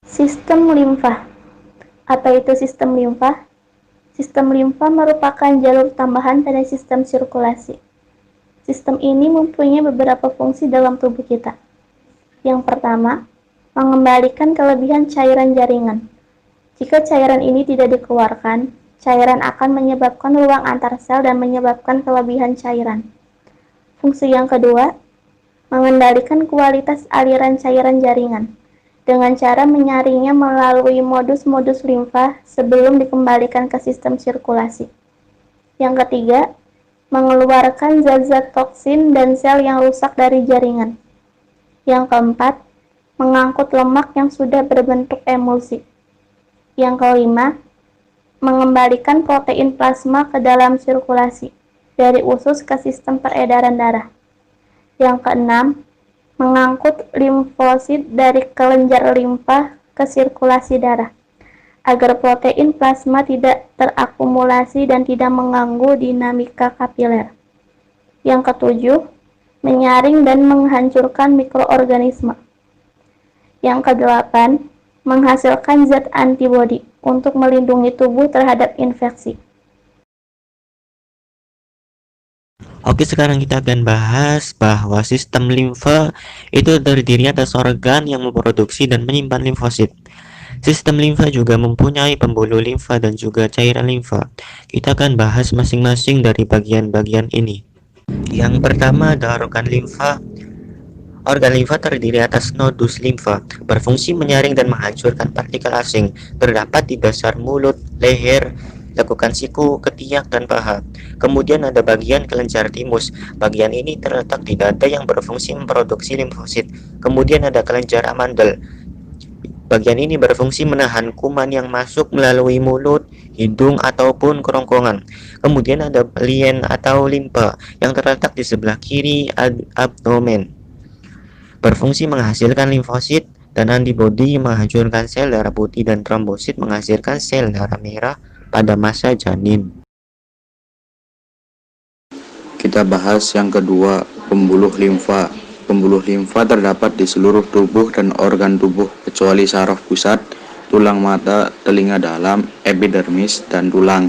Sistem limfa. Apa itu sistem limfa? Sistem limfa merupakan jalur tambahan pada sistem sirkulasi. Sistem ini mempunyai beberapa fungsi dalam tubuh kita. Yang pertama, mengembalikan kelebihan cairan jaringan. Jika cairan ini tidak dikeluarkan, cairan akan menyebabkan ruang antar sel dan menyebabkan kelebihan cairan. Fungsi yang kedua, mengendalikan kualitas aliran cairan jaringan dengan cara menyaringnya melalui modus-modus limfa sebelum dikembalikan ke sistem sirkulasi. Yang ketiga, mengeluarkan zat-zat toksin dan sel yang rusak dari jaringan. Yang keempat, mengangkut lemak yang sudah berbentuk emulsi. Yang kelima, mengembalikan protein plasma ke dalam sirkulasi dari usus ke sistem peredaran darah. Yang keenam, mengangkut limfosit dari kelenjar limfa ke sirkulasi darah agar protein plasma tidak terakumulasi dan tidak mengganggu dinamika kapiler. Yang ketujuh, menyaring dan menghancurkan mikroorganisme. Yang kedelapan, menghasilkan zat antibodi untuk melindungi tubuh terhadap infeksi. Oke, sekarang kita akan bahas bahwa sistem limfa itu terdiri atas organ yang memproduksi dan menyimpan limfosit. Sistem limfa juga mempunyai pembuluh limfa dan juga cairan limfa. Kita akan bahas masing-masing dari bagian-bagian ini. Yang pertama ada organ limfa. Organ limfa terdiri atas nodus limfa, berfungsi menyaring dan menghancurkan partikel asing. Terdapat di dasar mulut, leher, lekukan siku, ketiak, dan paha. Kemudian ada bagian kelenjar timus. Bagian ini terletak di dada yang berfungsi memproduksi limfosit. Kemudian ada kelenjar amandel. Bagian ini berfungsi menahan kuman yang masuk melalui mulut, hidung, ataupun kerongkongan. Kemudian ada lien atau limpa yang terletak di sebelah kiri abdomen. Berfungsi menghasilkan limfosit dan antibodi menghancurkan sel darah putih dan trombosit menghasilkan sel darah merah pada masa janin. Kita bahas yang kedua, pembuluh limfa. Pembuluh limfa terdapat di seluruh tubuh dan organ tubuh kecuali saraf pusat, tulang mata, telinga dalam, epidermis, dan tulang.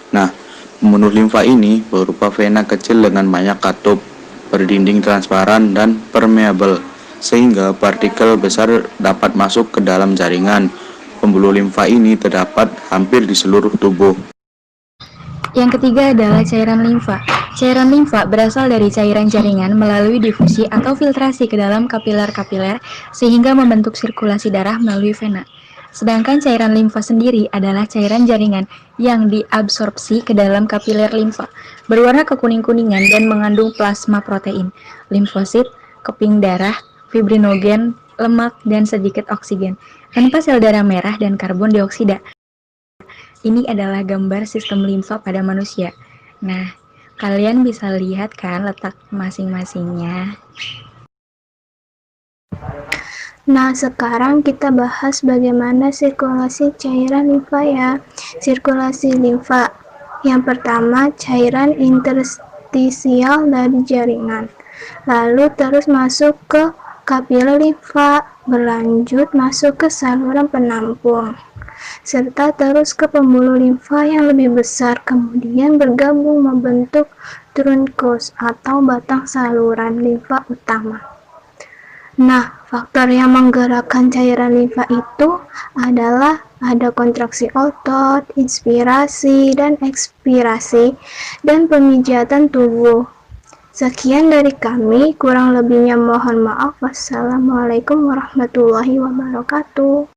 Nah, pembuluh limfa ini berupa vena kecil dengan banyak katup, berdinding transparan dan permeabel, sehingga partikel besar dapat masuk ke dalam jaringan. Pembuluh limfa ini terdapat hampir di seluruh tubuh. Yang ketiga adalah cairan limfa. Cairan limfa berasal dari cairan jaringan melalui difusi atau filtrasi ke dalam kapiler-kapiler sehingga membentuk sirkulasi darah melalui vena. Sedangkan cairan limfa sendiri adalah cairan jaringan yang diabsorpsi ke dalam kapiler limfa, berwarna kekuning-kuningan dan mengandung plasma protein, limfosit, keping darah, fibrinogen, lemak, dan sedikit oksigen, tanpa sel darah merah dan karbon dioksida. Ini adalah gambar sistem limfa pada manusia. Nah, kalian bisa lihat kan letak masing-masingnya. Nah, sekarang kita bahas bagaimana sirkulasi cairan limfa ya. Sirkulasi limfa. Yang pertama, cairan interstisial dari jaringan. Lalu terus masuk ke kapiler limfa, berlanjut masuk ke saluran penampung, serta terus ke pembuluh limfa yang lebih besar, kemudian bergabung membentuk truncus atau batang saluran limfa utama. Nah, faktor yang menggerakkan cairan limfa itu adalah ada kontraksi otot, inspirasi dan ekspirasi, dan pemijatan tubuh. Sekian dari kami, kurang lebihnya mohon maaf. Wassalamualaikum warahmatullahi wabarakatuh.